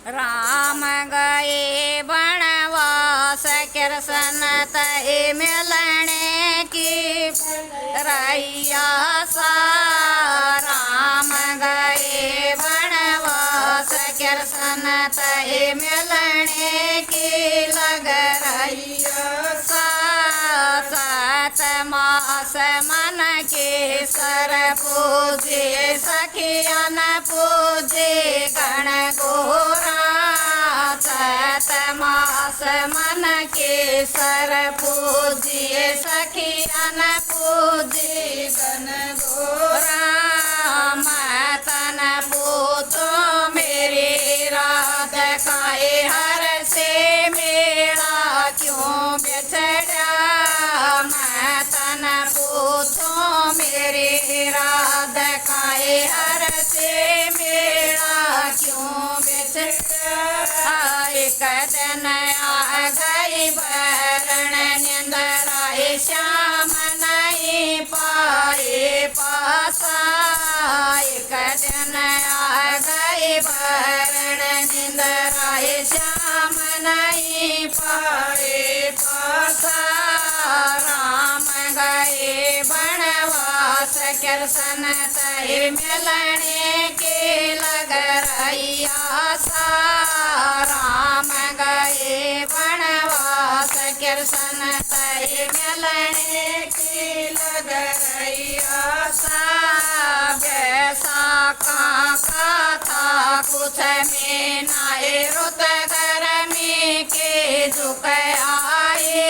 राम गए बनवास कृष्ण तय मिलने की रैया सा। राम गए बनवास कृष्ण तय मिलने की लग रैया सा। सात मास मन के सर पूजे सखियन पूजे गण गोरा। सात मास मन के सर पूजे सखियन पूजे गण गोरा। मतन पूतो मेरी रात खाए हर से मेरा क्यों बिछड़ा। मतन पूतो मेरी रात खाए हर से मेरा क्यों बिछड़ा। एक दिन आ गई वरण निंदराए श्याम नहीं पाए पासा। एक दिन आ गई वरण निंदराए श्याम नहीं पाए पासा। राम गए बनवास कृष्ण तय मिलने के लग रैया सा। राम गए बनवास कृष्ण तय मिलने के लग रैया सा। बैसाखा का था कुछ में नाए रुत गर्मी के झुक आए।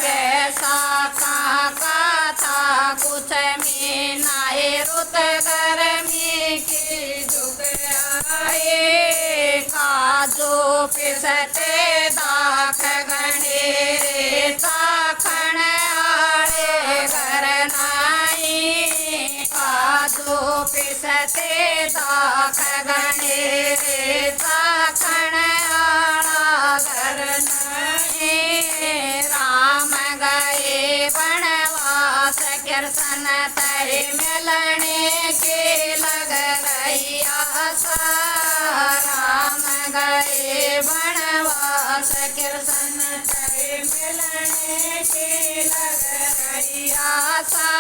बैसाखा का था कुछ में नाए रुत गर्मी के झुक आए। काजू पिसते दाख गणेरे ताखण आड़े घर नाई। काजू पिसते दाख गणेरे ताखण आड़ा घर नाई। राम गए बनवास कृष्ण तय मिलने के लग रैया सा। राम गए बनवास कृष्ण तय मिलने के लग रैया सा।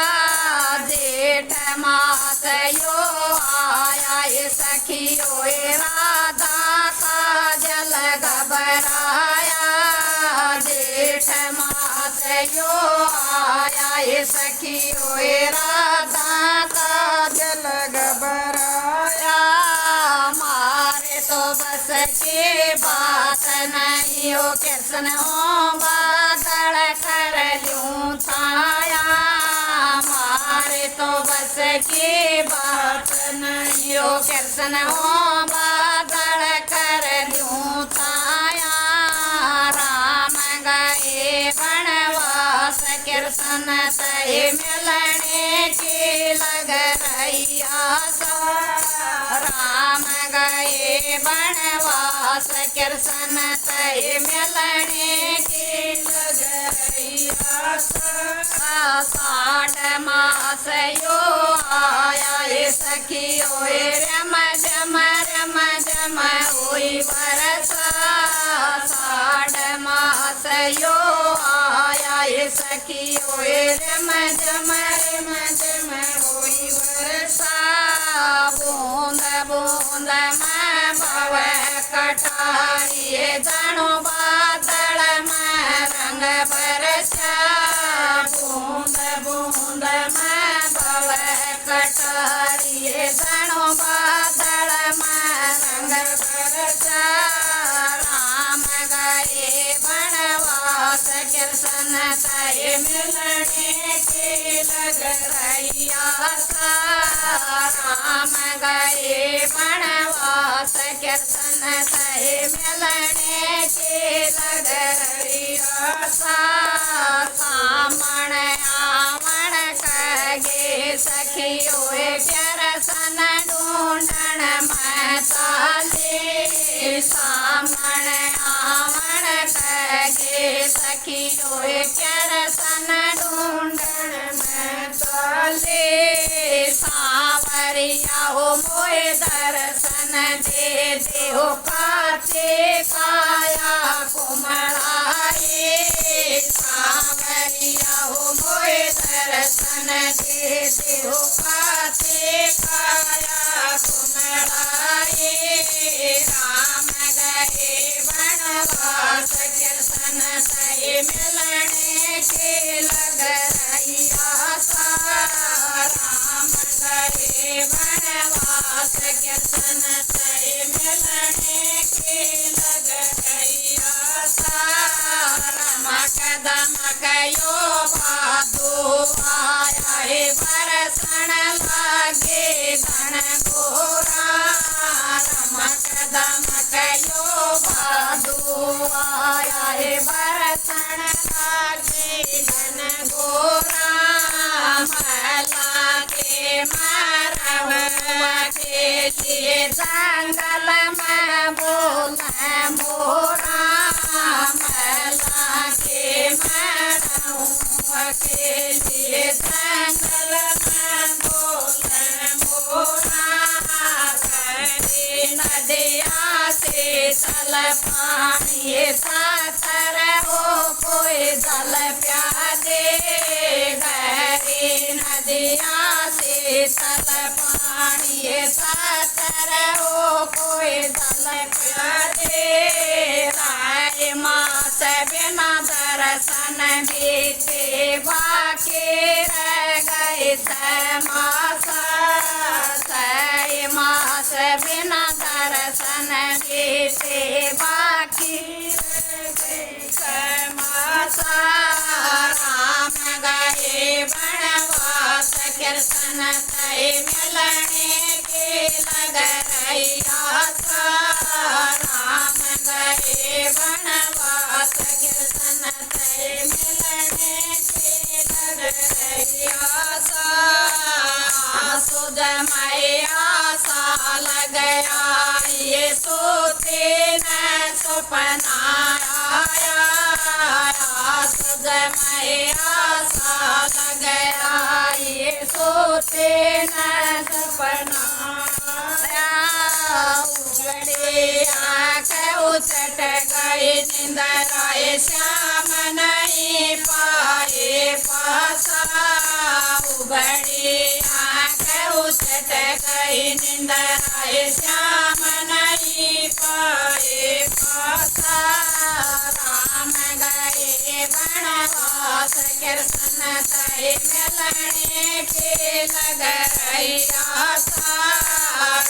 जेठ मास यो आया सखियो राधा का जल घबराया। जेठ मास यो आया सखियो राधा का जल घबराया। मारे तो बस के बात नहीं हो कृष्ण हो बादल कर लूं छाया। मारे तो बस की बात नहीं हो कृष्ण हो बादल कर लूं छाया। राम गए बनवास कृष्ण तय मिलने के लग रैया सा। राम गए बनवास कृष्ण तय मिलने के लग रैया सा। साठ मास यो आया सखियो रम जम हुई बरसा। साठ मास यो आया सखियो रम जम हुई बरसा। बूंद बूंद में भव कटारिए जानो बादल में रंग बरसा। बूंद बूंद में भव कटारिए जानो बादल में रंग बरसा। राम गए बनवास कृष्ण तय मिलने के लग रैया सा। राम गए बनवास कृष्ण तय मिलने के लग रैया सा। सामण आवण कगे सखियो प्यार सन ढूंढण में ताले। सामण आवण कगे सखियो प्यार सन ढूंढण में ताले। सावर सांवरिया हो मोए दर्शन दे देहो काचे काया कुमड़ाए सांवरिया हो मोए दर्शन दे देहो काचे काया कुमड़ाए राम गए वनवास कृष्ण से मिलने के लग रही आशा राम गए वनवास कृष्ण से मिलने के लग रही आशा रमक दमक यो भादो आया है बरसन लागे घन घोरा रमक दमक यो भादो आया है बरसन लागे घन घोरा मला के मारवा के लिए जंगल में बोला मोरा मला के मारवा के लिए जंगल में बोला मोरा करे नदिया से चल पानी सातर हो कोई जल प्यादे गहरी नदिया से चल पानी सातर हो कोई जल प्यादे राय मास बिना दर्शन बीते बाके रह गए समासा मास बिना दर्शन बीते बाकी समासा राम गए वनवास कृष्ण से मिलने के लग रही आशा राम गए वनवास कृष्ण से मिलने के लग रही आशा सुदमय आशा लग ये सोते न सपना आया सुदमय आशा लग ये सोते न सपना उगड़े आँख उचट गए निंदराए श्याम नहीं पाए पासा उगड़े आँख उचट गए निंदराए श्याम नहीं पाए पासा राम गए वनवास कृष्ण से मिलने के लग रही आशा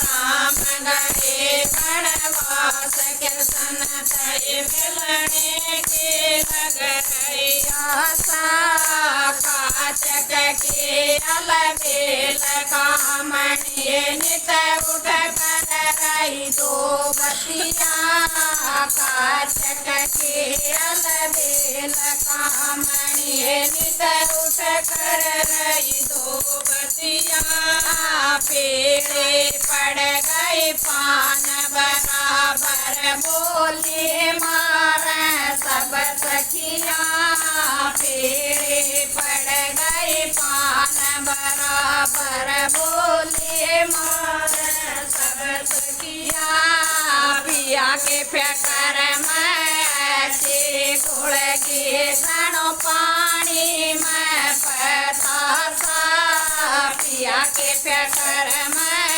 राम गए वनवास कृष्ण से मिलने के लग रही आशा काचक के अलबेल कामणि नित उठ कर रही दो बतिया काचक के अलबेल कामणि नित उठ कर रही दो बतिया पेड़े पड़ गए पान बराबर बोले मार सब सखिया पेड़े पड़ गए पान बराबर बोले मार सब सखिया पिया के प्याकर में ऐसे घुड़ के घनो पानी में पतासा पिया के प्याकर में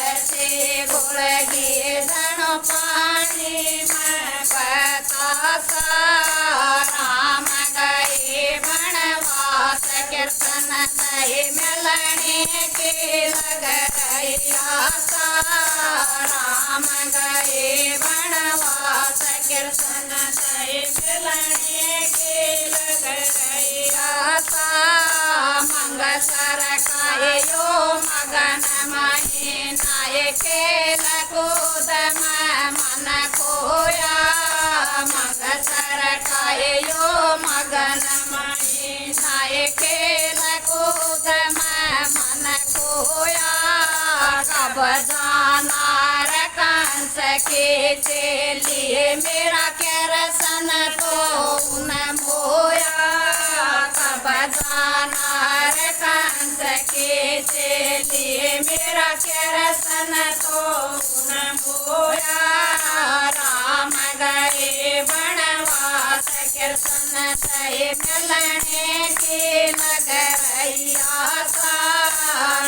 ऐसे घुड़ के घनो पानी में पतासा राम गए वनवास कृष्ण से मिलने के लग रही आशा राम गए वनवास कृष्ण से मिलने के लग रही आशा मंग सर काये यो मगन महीना खेल कूद में मन खोया मंग सर काये यो मगन महीना खेल कूद में मन खोया कब जाना कंस के चलिए मेरा kerसन तो न मोया कब जाना कंस के चली मेरा कृष्ण तो न मोया राम गए वनवास कृष्ण से मिलने की नगरैया सा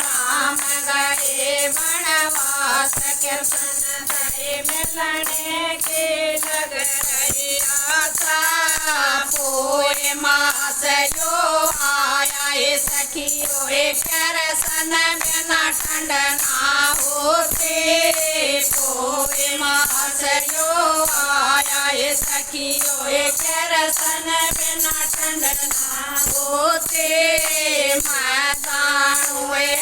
राम गए वनवास कृष्ण से मिलने की नगरैया सा पोए मास जो आया सखियो कृष्ण बिना ठंड ना होते पोए मास जो आया सखियो कृष्ण बिना ठंड ना होते मैदान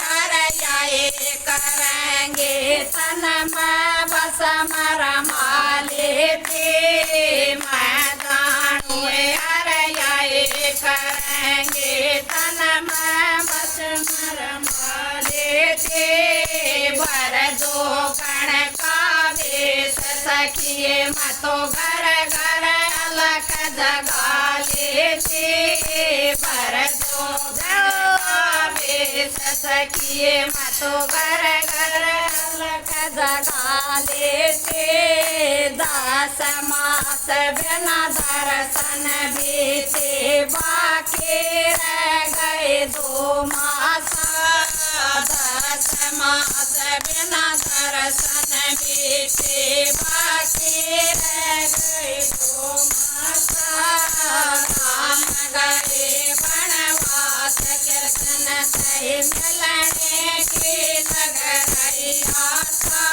हरियाए करेंगे तन में बस मरमा लेते मैदान हरियाए करेंगे तन में बस मरमा लेते भर दो गण का वेश सखिए मतो घर घर अलग जगा लेते भर दो गण का वेश सखिए मतो घर घर अलग जगा लेते दास मास बिना दर्शन बीते बाकी रह गए 2 मास दास मास बिना दर्शन बीते बाकी रह गए 2 मास राम गए वनवास कृष्ण से मिलने की नगरैया सा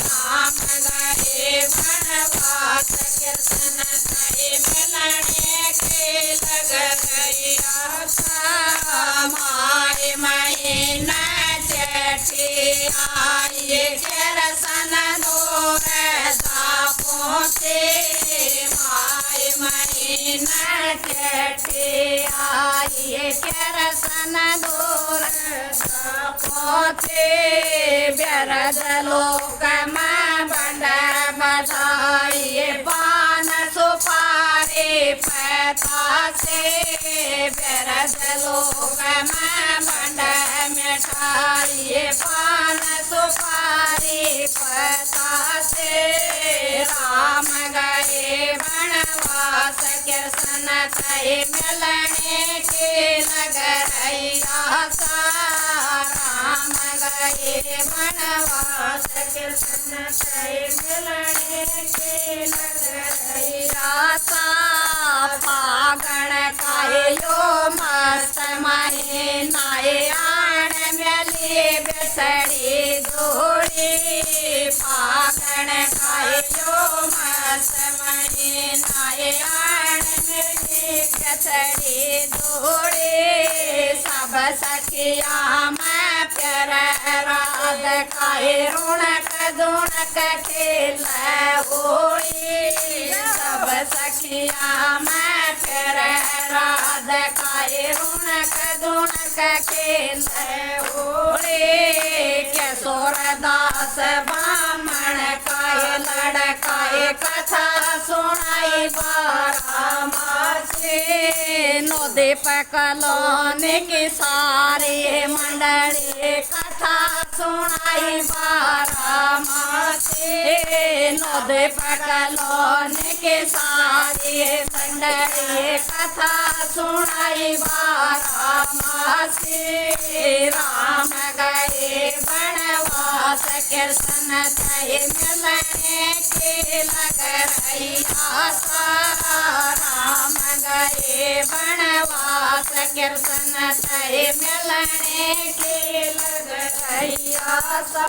राम गए वनवास कृष्ण से मिलने की नगरैया सा माय महीना जेठी आई कृष्ण दूर दा पहुँचे माय महीना जेठी आई कृष्ण दूर दा पहुँचे ब्रज लोक में बंड बधाई पान सुपारी पैता से ब्रज लोक में बंड मिठाई पान सुपारी पैता से राम गए वनवास कृष्ण से मिलने की नगरैया सा राम गए वनवास कृष्ण से मिलने की नगरैया सा फागण कायो मस्त महीना आण मेली बेसड़ी दौड़ी फागण कायो मस्त महीना आण मेली बेसड़ी दौड़ी सब सखिया मैं प्यार राध काहे रुणक दुणक खेल होई सब सखिया मैं प्यार राध काहे रुणक दुणक खेल होई किशोरदास ब्राह्मण काहे लड़काए कथा सुनाई बारामासी नदी पकलोने की सारी मंडली कथा सुनाई बारामासी नदी पकलोने की सारी मंडली कथा सुनाई बारामासी राम गए वनवास कृष्ण से मिलने की नगरैया सा राम गए वनवास कृष्ण से मिलने की नगरैया सा।